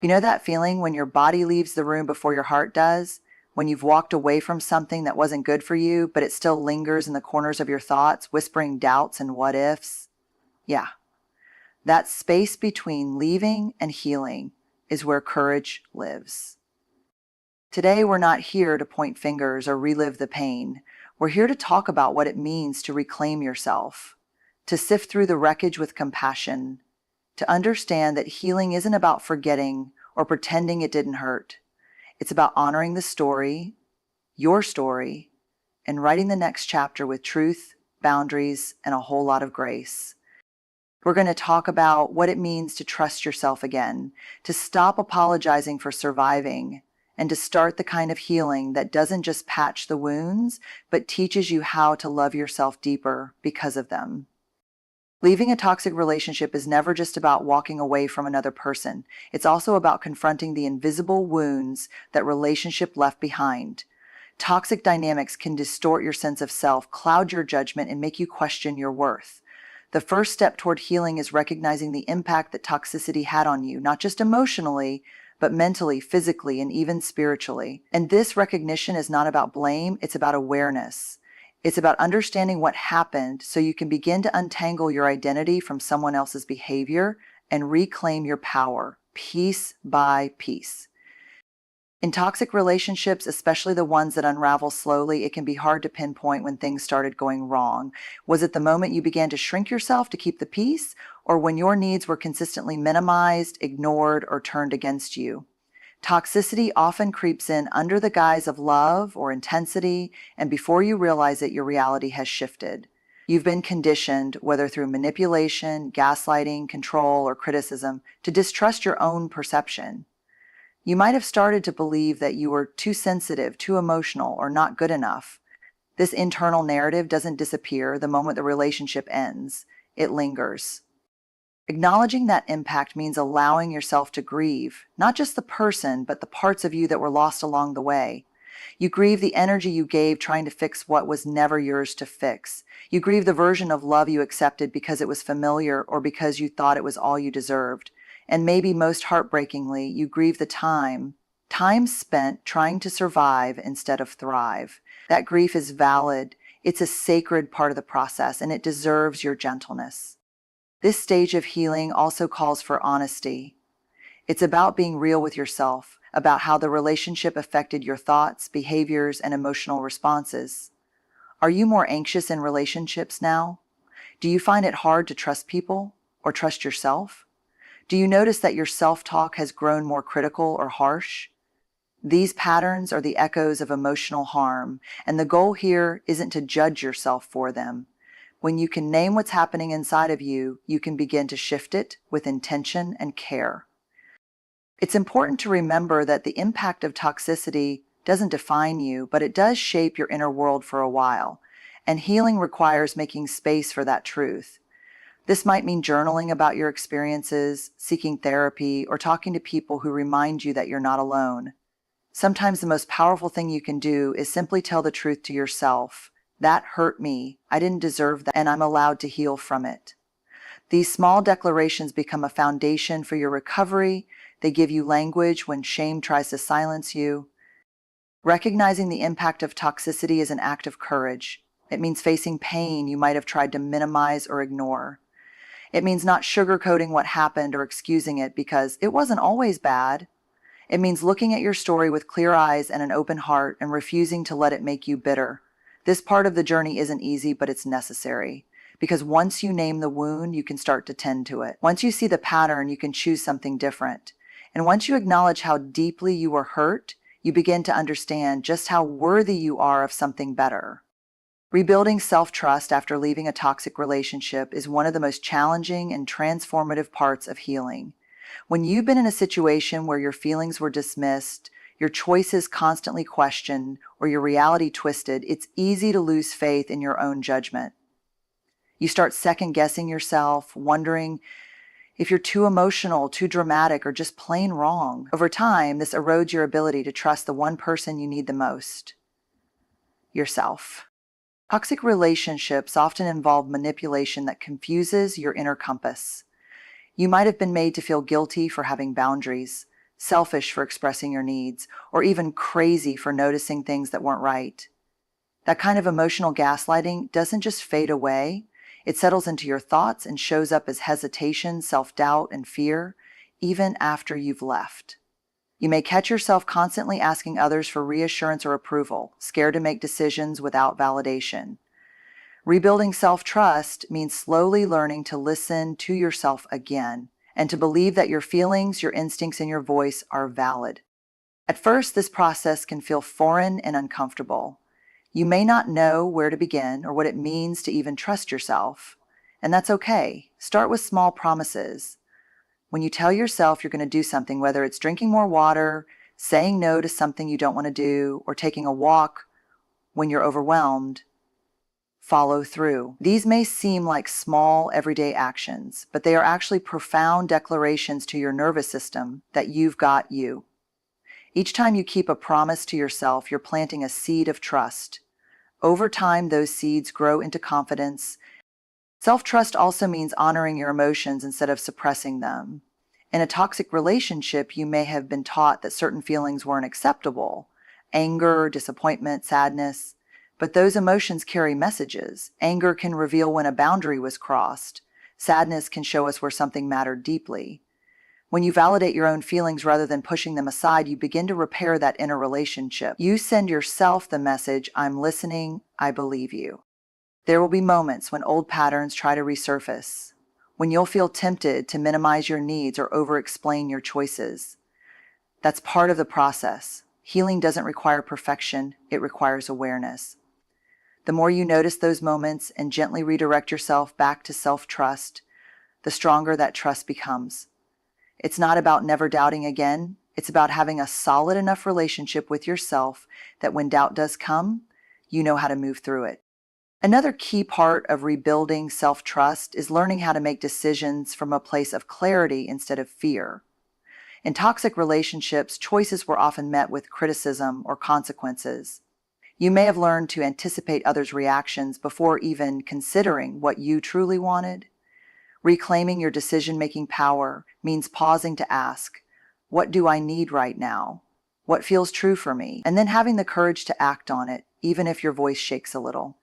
You know that feeling when your body leaves the room before your heart does? When you've walked away from something that wasn't good for you, but it still lingers in the corners of your thoughts, whispering doubts and what ifs? Yeah, that space between leaving and healing is where courage lives. Today, we're not here to point fingers or relive the pain. We're here to talk about what it means to reclaim yourself, to sift through the wreckage with compassion, to understand that healing isn't about forgetting or pretending it didn't hurt. It's about honoring the story, your story, and writing the next chapter with truth, boundaries, and a whole lot of grace. We're going to talk about what it means to trust yourself again, to stop apologizing for surviving, and to start the kind of healing that doesn't just patch the wounds, but teaches you how to love yourself deeper because of them. Leaving a toxic relationship is never just about walking away from another person. It's also about confronting the invisible wounds that relationship left behind. Toxic dynamics can distort your sense of self, cloud your judgment, and make you question your worth. The first step toward healing is recognizing the impact that toxicity had on you, not just emotionally, but mentally, physically, and even spiritually. And this recognition is not about blame, it's about awareness. It's about understanding what happened so you can begin to untangle your identity from someone else's behavior and reclaim your power, piece by piece. In toxic relationships, especially the ones that unravel slowly, it can be hard to pinpoint when things started going wrong. Was it the moment you began to shrink yourself to keep the peace, or when your needs were consistently minimized, ignored, or turned against you? Toxicity often creeps in under the guise of love or intensity, and before you realize it, your reality has shifted. You've been conditioned, whether through manipulation, gaslighting, control, or criticism, to distrust your own perception. You might have started to believe that you were too sensitive, too emotional, or not good enough. This internal narrative doesn't disappear the moment the relationship ends. It lingers. Acknowledging that impact means allowing yourself to grieve, not just the person, but the parts of you that were lost along the way. You grieve the energy you gave trying to fix what was never yours to fix. You grieve the version of love you accepted because it was familiar or because you thought it was all you deserved. And maybe most heartbreakingly, you grieve the time spent trying to survive instead of thrive. That grief is valid. It's a sacred part of the process, and it deserves your gentleness. This stage of healing also calls for honesty. It's about being real with yourself, about how the relationship affected your thoughts, behaviors, and emotional responses. Are you more anxious in relationships now? Do you find it hard to trust people or trust yourself? Do you notice that your self-talk has grown more critical or harsh? These patterns are the echoes of emotional harm, and the goal here isn't to judge yourself for them. When you can name what's happening inside of you, you can begin to shift it with intention and care. It's important to remember that the impact of toxicity doesn't define you, but it does shape your inner world for a while, and healing requires making space for that truth. This might mean journaling about your experiences, seeking therapy, or talking to people who remind you that you're not alone. Sometimes the most powerful thing you can do is simply tell the truth to yourself. That hurt me, I didn't deserve that, and I'm allowed to heal from it. These small declarations become a foundation for your recovery. They give you language when shame tries to silence you. Recognizing the impact of toxicity is an act of courage. It means facing pain you might have tried to minimize or ignore. It means not sugarcoating what happened or excusing it because it wasn't always bad. It means looking at your story with clear eyes and an open heart and refusing to let it make you bitter. This part of the journey isn't easy, but it's necessary. Because once you name the wound, you can start to tend to it. Once you see the pattern, you can choose something different. And once you acknowledge how deeply you were hurt, you begin to understand just how worthy you are of something better. Rebuilding self-trust after leaving a toxic relationship is one of the most challenging and transformative parts of healing. When you've been in a situation where your feelings were dismissed, your choices constantly questioned, or your reality twisted, it's easy to lose faith in your own judgment. You start second-guessing yourself, wondering if you're too emotional, too dramatic, or just plain wrong. Over time, this erodes your ability to trust the one person you need the most: yourself. Toxic relationships often involve manipulation that confuses your inner compass. You might have been made to feel guilty for having boundaries, selfish for expressing your needs, or even crazy for noticing things that weren't right. That kind of emotional gaslighting doesn't just fade away, it settles into your thoughts and shows up as hesitation, self-doubt, and fear, even after you've left. You may catch yourself constantly asking others for reassurance or approval, scared to make decisions without validation. Rebuilding self-trust means slowly learning to listen to yourself again and to believe that your feelings, your instincts, and your voice are valid. At first, this process can feel foreign and uncomfortable. You may not know where to begin or what it means to even trust yourself. And that's okay. Start with small promises. When you tell yourself you're going to do something, whether it's drinking more water, saying no to something you don't want to do, or taking a walk when you're overwhelmed, follow through. These may seem like small, everyday actions, but they are actually profound declarations to your nervous system that you've got you. Each time you keep a promise to yourself, you're planting a seed of trust. Over time, those seeds grow into confidence. Self-trust also means honoring your emotions instead of suppressing them. In a toxic relationship, you may have been taught that certain feelings weren't acceptable: anger, disappointment, sadness. But those emotions carry messages. Anger can reveal when a boundary was crossed. Sadness can show us where something mattered deeply. When you validate your own feelings rather than pushing them aside, you begin to repair that inner relationship. You send yourself the message, "I'm listening, I believe you." There will be moments when old patterns try to resurface, when you'll feel tempted to minimize your needs or over-explain your choices. That's part of the process. Healing doesn't require perfection, it requires awareness. The more you notice those moments and gently redirect yourself back to self-trust, the stronger that trust becomes. It's not about never doubting again. It's about having a solid enough relationship with yourself that when doubt does come, you know how to move through it. Another key part of rebuilding self-trust is learning how to make decisions from a place of clarity instead of fear. In toxic relationships, choices were often met with criticism or consequences. You may have learned to anticipate others' reactions before even considering what you truly wanted. Reclaiming your decision-making power means pausing to ask, what do I need right now? What feels true for me? And then having the courage to act on it, even if your voice shakes a little.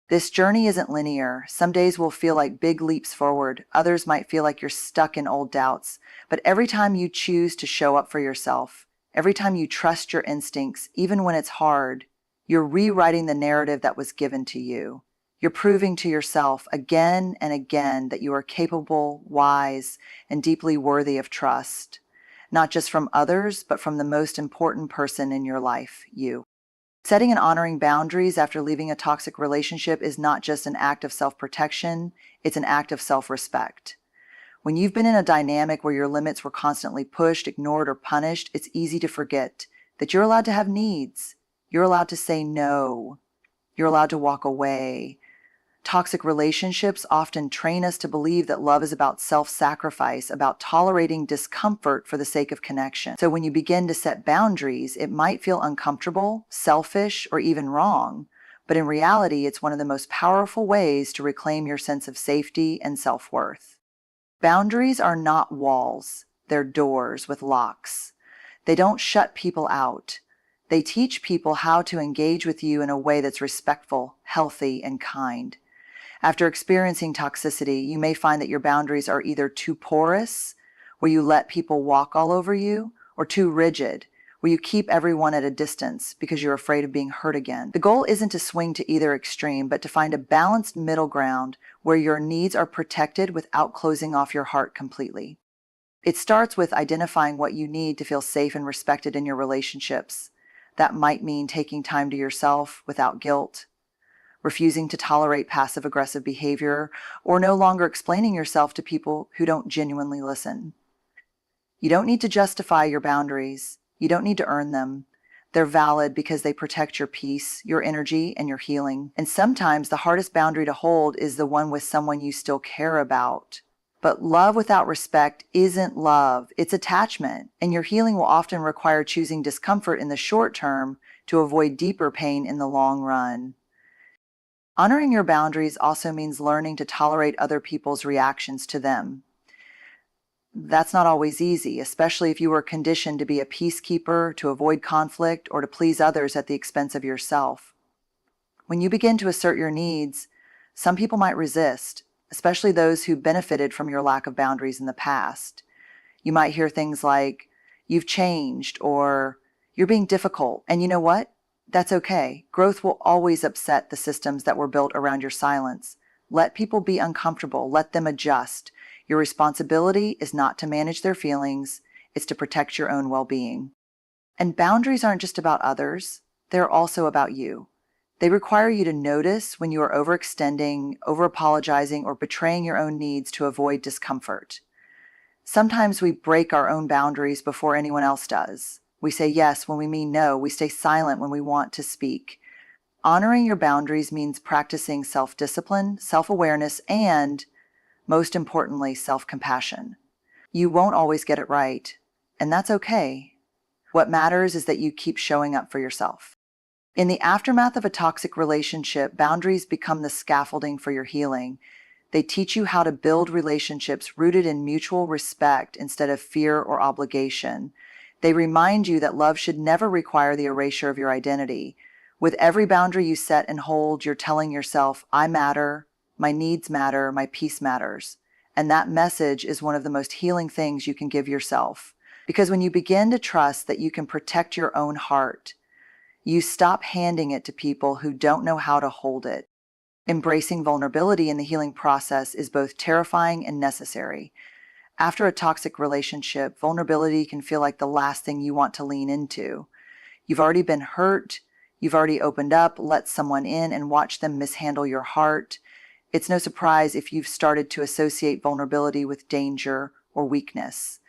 This journey isn't linear. Some days will feel like big leaps forward. Others might feel like you're stuck in old doubts. But every time you choose to show up for yourself, every time you trust your instincts, even when it's hard, you're rewriting the narrative that was given to you. You're proving to yourself again and again that you are capable, wise, and deeply worthy of trust, not just from others, but from the most important person in your life, you. Setting and honoring boundaries after leaving a toxic relationship is not just an act of self-protection, it's an act of self-respect. When you've been in a dynamic where your limits were constantly pushed, ignored, or punished, it's easy to forget that you're allowed to have needs. You're allowed to say no. You're allowed to walk away. Toxic relationships often train us to believe that love is about self-sacrifice, about tolerating discomfort for the sake of connection. So when you begin to set boundaries, it might feel uncomfortable, selfish, or even wrong. But in reality, it's one of the most powerful ways to reclaim your sense of safety and self-worth. Boundaries are not walls. They're doors with locks. They don't shut people out. They teach people how to engage with you in a way that's respectful, healthy, and kind. After experiencing toxicity, you may find that your boundaries are either too porous, where you let people walk all over you, or too rigid, where you keep everyone at a distance because you're afraid of being hurt again. The goal isn't to swing to either extreme, but to find a balanced middle ground where your needs are protected without closing off your heart completely. It starts with identifying what you need to feel safe and respected in your relationships. That might mean taking time to yourself without guilt, refusing to tolerate passive-aggressive behavior, or no longer explaining yourself to people who don't genuinely listen. You don't need to justify your boundaries. You don't need to earn them. They're valid because they protect your peace, your energy, and your healing. And sometimes the hardest boundary to hold is the one with someone you still care about. But love without respect isn't love, it's attachment. And your healing will often require choosing discomfort in the short term to avoid deeper pain in the long run. Honoring your boundaries also means learning to tolerate other people's reactions to them. That's not always easy, especially if you were conditioned to be a peacekeeper, to avoid conflict, or to please others at the expense of yourself. When you begin to assert your needs, some people might resist, especially those who benefited from your lack of boundaries in the past. You might hear things like, "You've changed," or "You're being difficult." And you know what? That's okay. Growth will always upset the systems that were built around your silence. Let people be uncomfortable. Let them adjust. Your responsibility is not to manage their feelings, it's to protect your own well-being. And boundaries aren't just about others, they're also about you. They require you to notice when you are overextending, over-apologizing, or betraying your own needs to avoid discomfort. Sometimes we break our own boundaries before anyone else does. We say yes when we mean no. We stay silent when we want to speak. Honoring your boundaries means practicing self-discipline, self-awareness, and, most importantly, self-compassion. You won't always get it right, and that's okay. What matters is that you keep showing up for yourself. In the aftermath of a toxic relationship, boundaries become the scaffolding for your healing. They teach you how to build relationships rooted in mutual respect instead of fear or obligation. They remind you that love should never require the erasure of your identity. With every boundary you set and hold, you're telling yourself, "I matter, my needs matter, my peace matters." And that message is one of the most healing things you can give yourself. Because when you begin to trust that you can protect your own heart, you stop handing it to people who don't know how to hold it. Embracing vulnerability in the healing process is both terrifying and necessary. After a toxic relationship, vulnerability can feel like the last thing you want to lean into. You've already been hurt, you've already opened up, let someone in, and watched them mishandle your heart. It's no surprise if you've started to associate vulnerability with danger or weakness.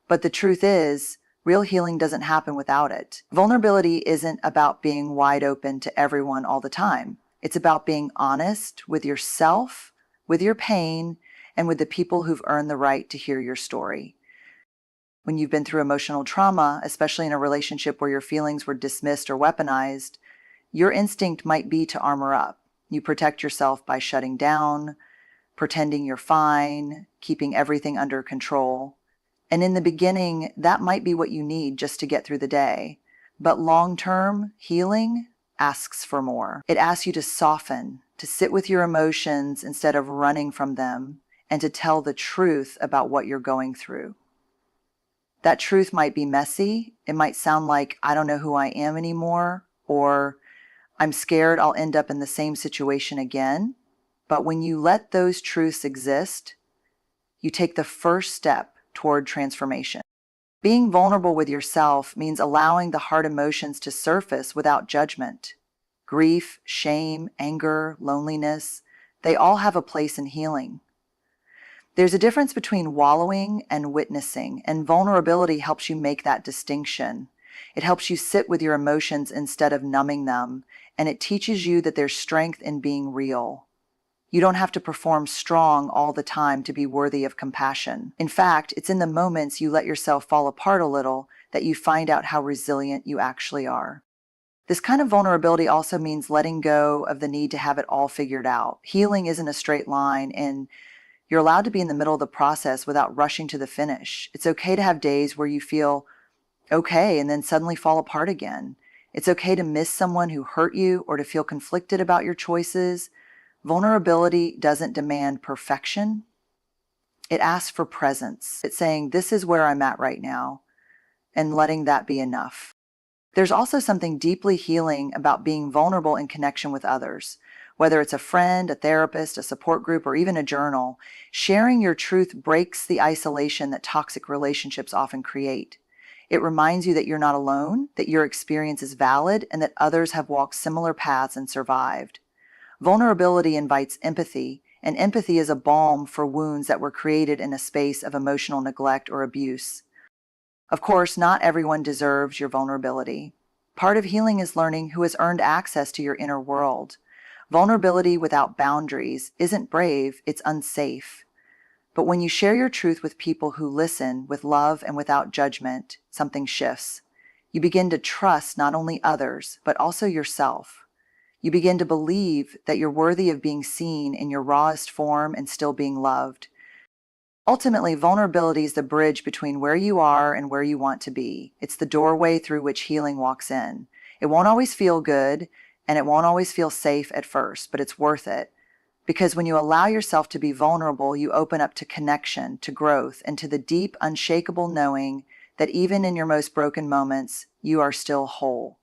But the truth is, real healing doesn't happen without it. Vulnerability isn't about being wide open to everyone all the time. It's about being honest with yourself, with your pain, and with the people who've earned the right to hear your story. When you've been through emotional trauma, especially in a relationship where your feelings were dismissed or weaponized, your instinct might be to armor up. You protect yourself by shutting down, pretending you're fine, keeping everything under control. And in the beginning, that might be what you need just to get through the day. But long-term healing asks for more. It asks you to soften, to sit with your emotions instead of running from them, and to tell the truth about what you're going through. That truth might be messy. It might sound like, "I don't know who I am anymore," or "I'm scared I'll end up in the same situation again." But when you let those truths exist, you take the first step toward transformation. Being vulnerable with yourself means allowing the hard emotions to surface without judgment. Grief, shame, anger, loneliness, they all have a place in healing. There's a difference between wallowing and witnessing, and vulnerability helps you make that distinction. It helps you sit with your emotions instead of numbing them, and it teaches you that there's strength in being real. You don't have to perform strong all the time to be worthy of compassion. In fact, it's in the moments you let yourself fall apart a little that you find out how resilient you actually are. This kind of vulnerability also means letting go of the need to have it all figured out. Healing isn't a straight line, and you're allowed to be in the middle of the process without rushing to the finish. It's okay to have days where you feel okay and then suddenly fall apart again. It's okay to miss someone who hurt you or to feel conflicted about your choices. Vulnerability doesn't demand perfection. It asks for presence. It's saying, "This is where I'm at right now," and letting that be enough. There's also something deeply healing about being vulnerable in connection with others. Whether it's a friend, a therapist, a support group, or even a journal, sharing your truth breaks the isolation that toxic relationships often create. It reminds you that you're not alone, that your experience is valid, and that others have walked similar paths and survived. Vulnerability invites empathy, and empathy is a balm for wounds that were created in a space of emotional neglect or abuse. Of course, not everyone deserves your vulnerability. Part of healing is learning who has earned access to your inner world. Vulnerability without boundaries isn't brave, it's unsafe. But when you share your truth with people who listen with love and without judgment, something shifts. You begin to trust not only others, but also yourself. You begin to believe that you're worthy of being seen in your rawest form and still being loved. Ultimately, vulnerability is the bridge between where you are and where you want to be. It's the doorway through which healing walks in. It won't always feel good, and it won't always feel safe at first, but it's worth it. Because when you allow yourself to be vulnerable, you open up to connection, to growth, and to the deep, unshakable knowing that even in your most broken moments, you are still whole.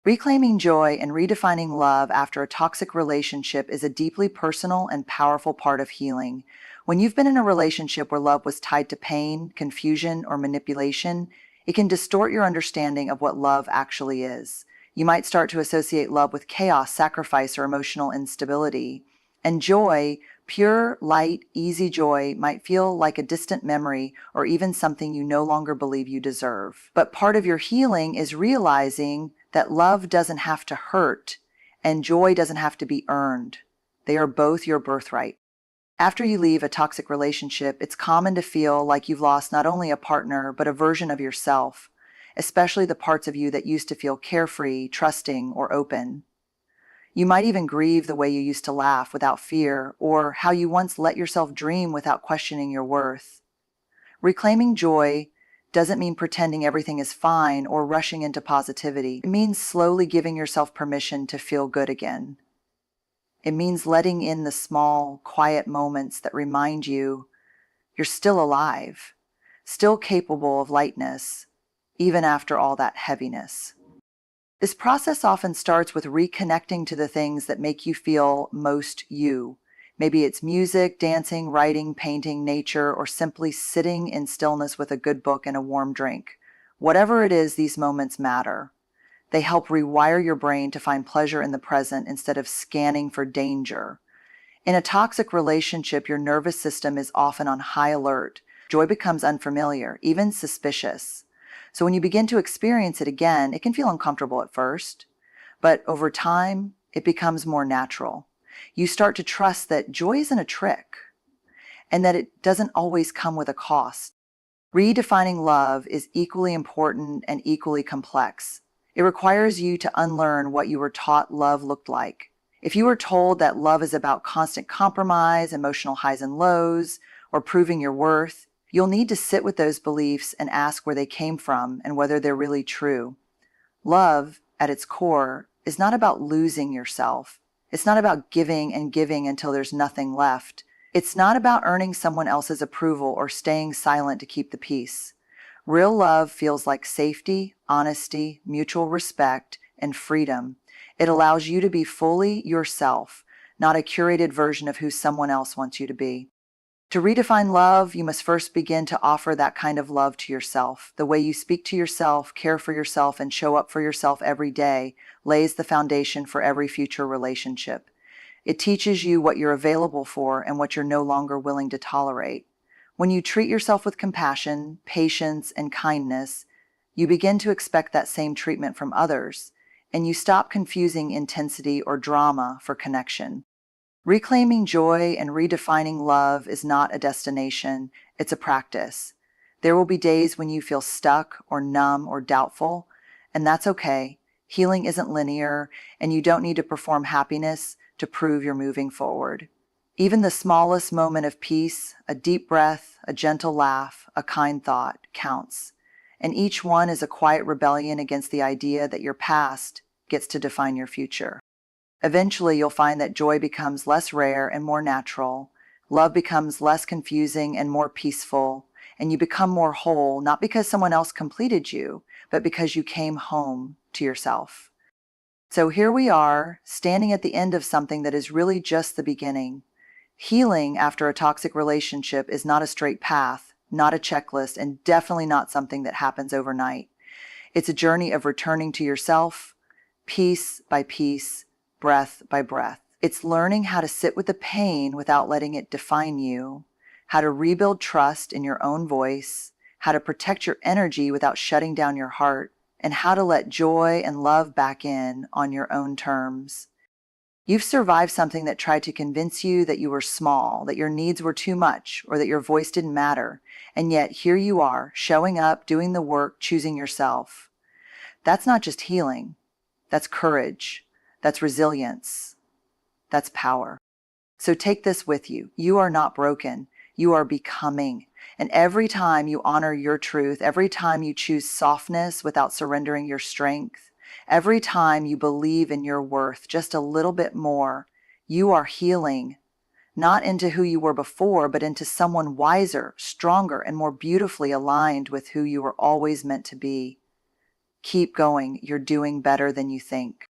Reclaiming joy and redefining love after a toxic relationship is a deeply personal and powerful part of healing. When you've been in a relationship where love was tied to pain, confusion, or manipulation, it can distort your understanding of what love actually is. You might start to associate love with chaos, sacrifice, or emotional instability. And joy, pure, light, easy joy, might feel like a distant memory or even something you no longer believe you deserve. But part of your healing is realizing that love doesn't have to hurt and joy doesn't have to be earned. They are both your birthright. After you leave a toxic relationship, it's common to feel like you've lost not only a partner, but a version of yourself, especially the parts of you that used to feel carefree, trusting, or open. You might even grieve the way you used to laugh without fear, or how you once let yourself dream without questioning your worth. Reclaiming joy doesn't mean pretending everything is fine or rushing into positivity. It means slowly giving yourself permission to feel good again. It means letting in the small, quiet moments that remind you you're still alive, still capable of lightness, even after all that heaviness. This process often starts with reconnecting to the things that make you feel most you. Maybe it's music, dancing, writing, painting, nature, or simply sitting in stillness with a good book and a warm drink. Whatever it is, these moments matter. They help rewire your brain to find pleasure in the present instead of scanning for danger. In a toxic relationship, your nervous system is often on high alert. Joy becomes unfamiliar, even suspicious. So when you begin to experience it again, it can feel uncomfortable at first, but over time, it becomes more natural. You start to trust that joy isn't a trick and that it doesn't always come with a cost. Redefining love is equally important and equally complex. It requires you to unlearn what you were taught love looked like. If you were told that love is about constant compromise, emotional highs and lows, or proving your worth, you'll need to sit with those beliefs and ask where they came from and whether they're really true. Love, at its core, is not about losing yourself. It's not about giving and giving until there's nothing left. It's not about earning someone else's approval or staying silent to keep the peace. Real love feels like safety, honesty, mutual respect, and freedom. It allows you to be fully yourself, not a curated version of who someone else wants you to be. To redefine love, you must first begin to offer that kind of love to yourself. The way you speak to yourself, care for yourself, and show up for yourself every day lays the foundation for every future relationship. It teaches you what you're available for and what you're no longer willing to tolerate. When you treat yourself with compassion, patience, and kindness, you begin to expect that same treatment from others, and you stop confusing intensity or drama for connection. Reclaiming joy and redefining love is not a destination, it's a practice. There will be days when you feel stuck or numb or doubtful, and that's okay. Healing isn't linear, and you don't need to perform happiness to prove you're moving forward. Even the smallest moment of peace, a deep breath, a gentle laugh, a kind thought, counts. And each one is a quiet rebellion against the idea that your past gets to define your future. Eventually, you'll find that joy becomes less rare and more natural. Love becomes less confusing and more peaceful. And you become more whole, not because someone else completed you, but because you came home to yourself. So here we are, standing at the end of something that is really just the beginning. Healing after a toxic relationship is not a straight path, not a checklist, and definitely not something that happens overnight. It's a journey of returning to yourself, piece by piece, breath by breath. It's learning how to sit with the pain without letting it define you, how to rebuild trust in your own voice, how to protect your energy without shutting down your heart, and how to let joy and love back in on your own terms. You've survived something that tried to convince you that you were small, that your needs were too much, or that your voice didn't matter. And yet here you are, showing up, doing the work, choosing yourself. That's not just healing. That's courage. That's resilience. That's power. So take this with you. You are not broken. You are becoming. And every time you honor your truth, every time you choose softness without surrendering your strength, every time you believe in your worth just a little bit more, you are healing, not into who you were before, but into someone wiser, stronger, and more beautifully aligned with who you were always meant to be. Keep going. You're doing better than you think.